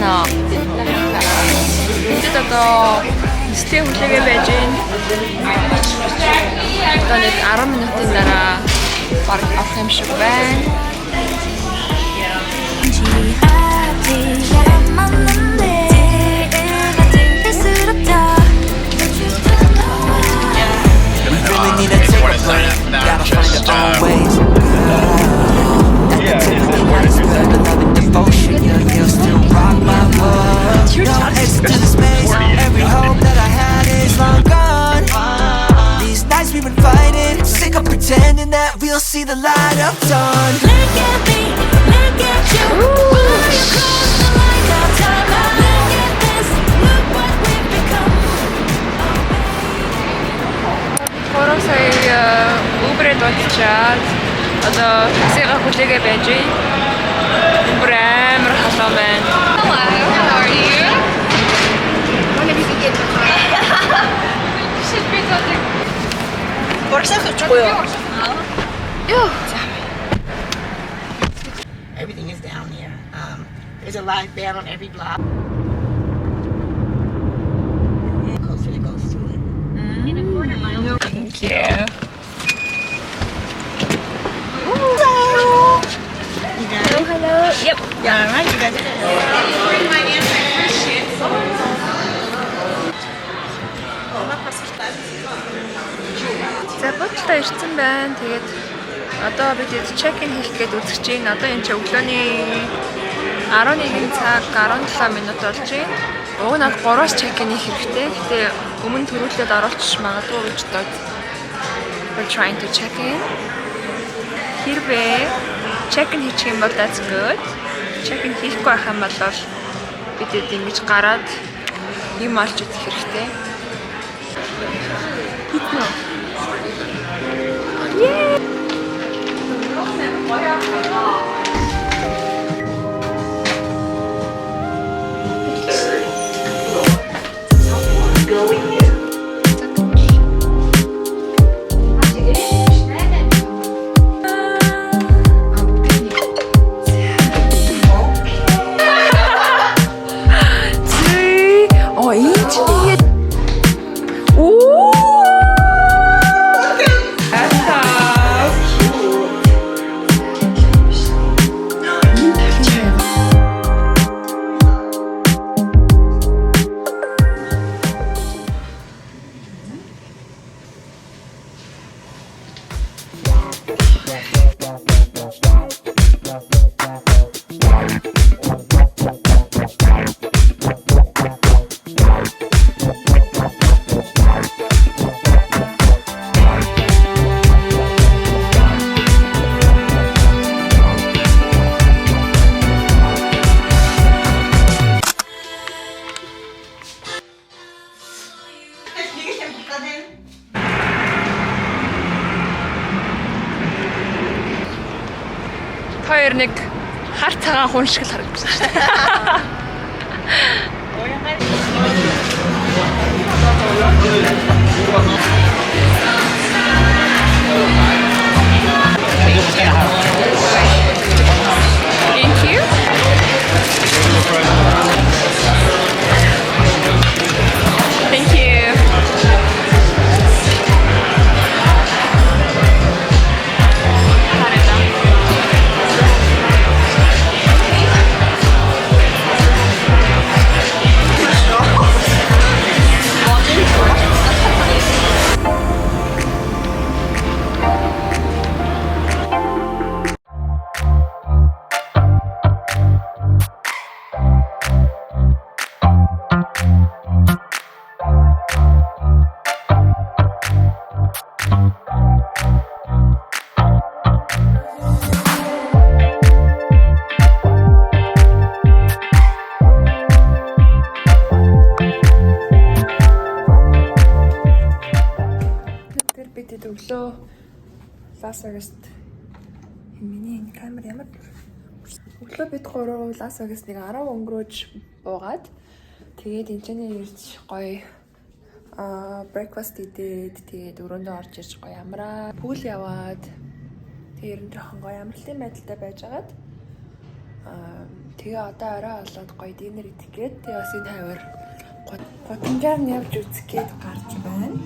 байна. Бид одоо стей хүлээгээ байж байна. Одоо нэг 10 минутын дараа баг авах юм шиг байна. Every hope that I had is long gone. These nights we've been fighting, sick of pretending that we'll see the light of dawn. Look at me, look at you. Will you cross the line now? Time out. Look at this, look what we've become. Хороо сая Uber-д очиад одоо таксига хүлээгээ байж байна. Uber амар халуун байна. Hello, how are you? When have you been getting the car? Should be something. Yo. Everything is down there. There's a live band on every block. Closer it goes to it. Thank you. Hello. You got it? Hello. Yep. All right, you got it. За бодлоо ирсэн байна. Тэгээд одоо бид чек-ин хийх гээд үзэж байна. Одоо энэ ч өглөөний 11 цаг 17 минут болж байна. Уг нь 3-аас чек-ин хийх хэрэгтэй. Гэтэ өмнө төрүүлээд оруулчих магадгүй гэж бодоод we're trying to check in. Хэрвээ чек-ин хийчих юм бол that's good. Чек-ин хийхгүй байх юм бол бид ингэж гараад юм олж идэх хэрэгтэй. Хоёр нэг хар цагаан хүн шиг л харагдаж байна. Thank you. Thank you. Өглөө Лас Вегаст миний энэ камер ямар өглөө бид гурав Лас Вегаст нэг 10 өнгөрөөж буугаад тэгээд энэчний ирж гоё breakfast идээд тэгээд өрөөндөө орж ирж гоё амраа пул яваад тэгээд ер нь жоохон гоё амралтын байдалтай байжгаад Тэгээ одоо орой болоод гоё динер идэх гээд тэгээ бас энэ хавар гудамжаар нь явж үзэх гээд гарч байна.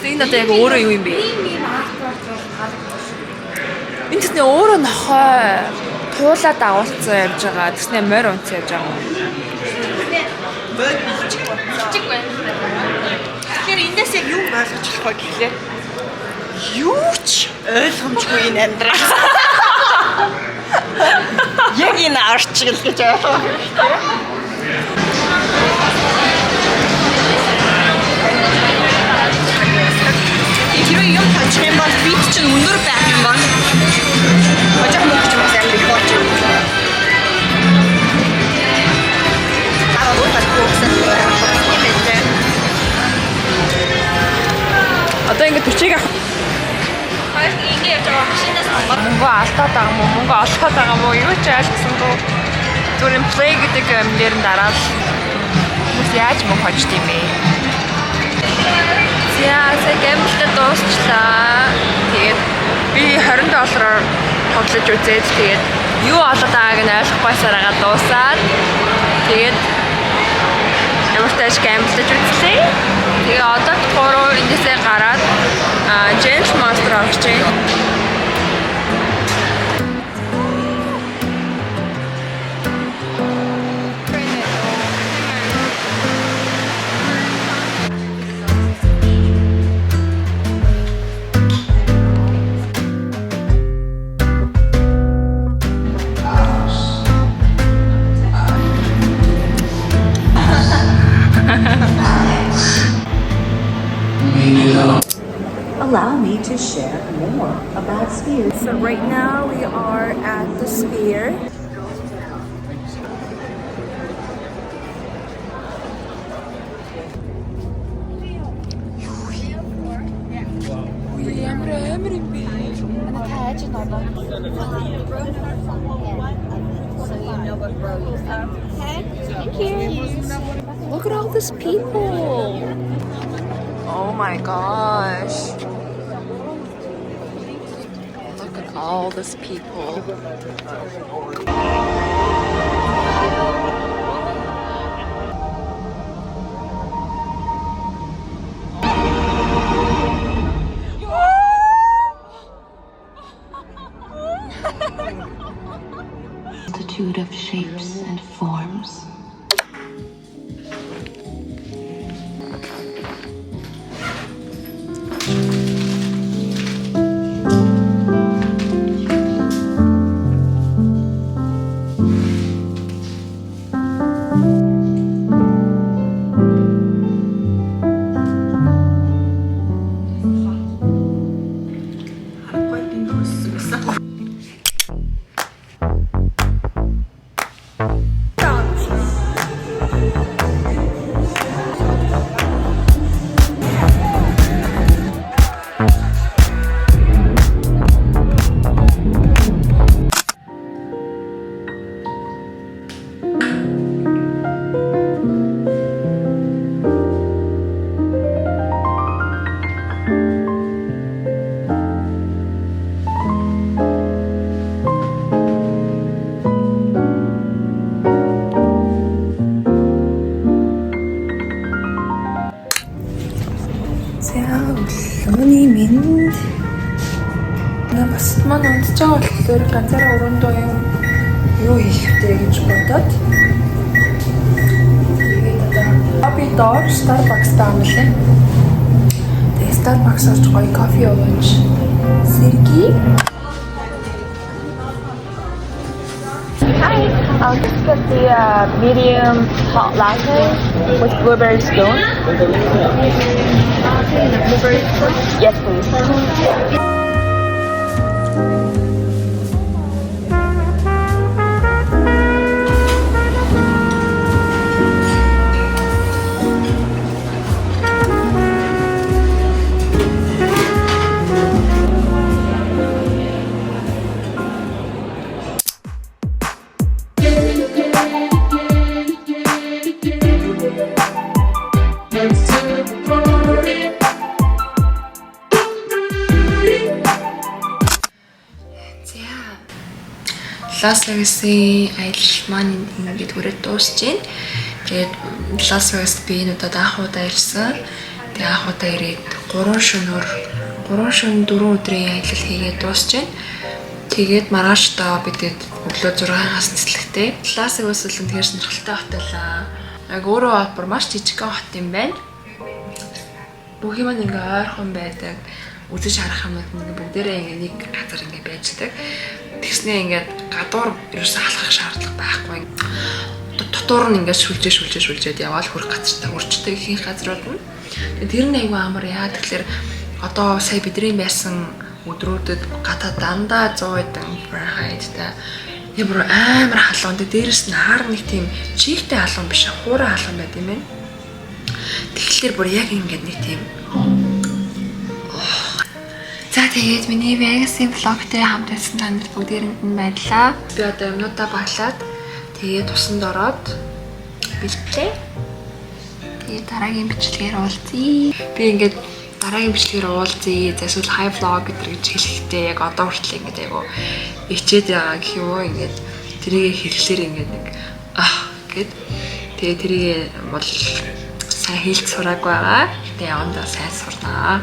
Энэ одоо яг өөрөө юу юм бэ? Энэ тэсний өөрөө нохой туулаад агуулсан явж байгаа. Тэснээ морь унцсан явж байгаа юм. Чиг байна. Тэгэхээр эндээс яг юу ойлгож болох вэ гэхлээр юу ч ойлгомжгүй энэ амьдрал. Яг энэ арчил гэж ойлгоо. Хэрвээ юм тачих юм бол бид чинь өндөр байх юм бол хожих мөнгөч бас амар их болж байна. Аа вот так Одоо ингэ төчийг авах. Хоёр ингэ явж байгаа машинаас Мөнгө алдаад байгаа юм уу? Мөнгө олоход байгаа юм уу? Юу ч ойлгосонгүй. Зүгээр play гэдэг юм дээр нь дараад хүмүүс яаж мөнгө хожд юм бэ? Яа, гэмэлтэй дуусчлаа. Тэгээд би $20 тоглож үзээд тэгээд юу олоод байгааг нь ойлгохгүйсээр байгаа дуусаад тэгээд ямар тааш гэмэлтэж үзлээ. Тэгээ одоо 3 эндээсээ гараад James Monster авч чинь. Allow me to share more about Sphere. So right now we are at the Sphere. Look at all these people. Oh my gosh. Look at all these people. Multitude of shapes and forms. Өглөөний минь бас маань унтж байгаа болохоор ганцаараа өрөөндөө юу хийхтэй гэж бодоод тэгээд одоо би доор Starbucks таамлаа. Тэгээд Starbucks орж гоё кофе ууж Сергей. Hi, I'll just get the medium hot latte with blueberry spoon. Blueberry spoon? Yes, please. Лас Вегасын аялал маань ингээд хүрээд дуусж байна. Тэгээд Лас Вегаст би энэ удаад анх удаа ирсэн. Тэгээд анх удаа ирээд 3 шөнөөр 4 өдрийн аялал хийгээд дуусж байна. Тэгээд маргаашдаа бидэд өглөө 6-аас цэцлэгтэй. Лас Вегас бол тэгэхээр сонирхолтой хотел аа. Яг өөрөө бүр маш жижигхэн хот юм байна. Бүх юм ингээ ойрхон байдаг. Үзэж харах юмуд ингээ бүгдээрээ ингээ нэг газар ингээ байждаг. Тэгснээ ингээ гадуур ерөөсөө халахах шаардлага байхгүй. Дотор нь ингээ шүлжээд яваал хүрх газартаа өрчдөг ихэнх газрууд нь. Тэр нь айгүй амар яа тэгэхээр одоо сая бидний байсан өдрүүдэд гадаа дандаа 100 Фahrenheit-тай ямар амар халуун. Дээрээс нь хаар нэг тийм чигтэй халуун биш хуурай халуун байт юм байна. Тэгэхээр бүр яг ингээд нэг тийм. За тэгээд миний Vegas-ийн vlog-тэй хамт байсан танд бүгдээрэнд нь баярлалаа. Би одоо юмнуудаа баглаад тэгээд тусанд ороод бэлтлээ. Тэгээд дараагийн бичлэгээр уулзъя. Би ингээд дараагийн бичлэгээр уулзъя. Эсвэл high vlog гэж хэлэхдээ яг одоо хүртэл ингээд айгу ичээд байгаа гэх юм уу ингээд тэрийг хэлэхлээр ингээд нэг гэд тэгээд тэрийг бол сайн хэлж сураагүй байгаа. Гэтэ явандаа сайн сурнаа.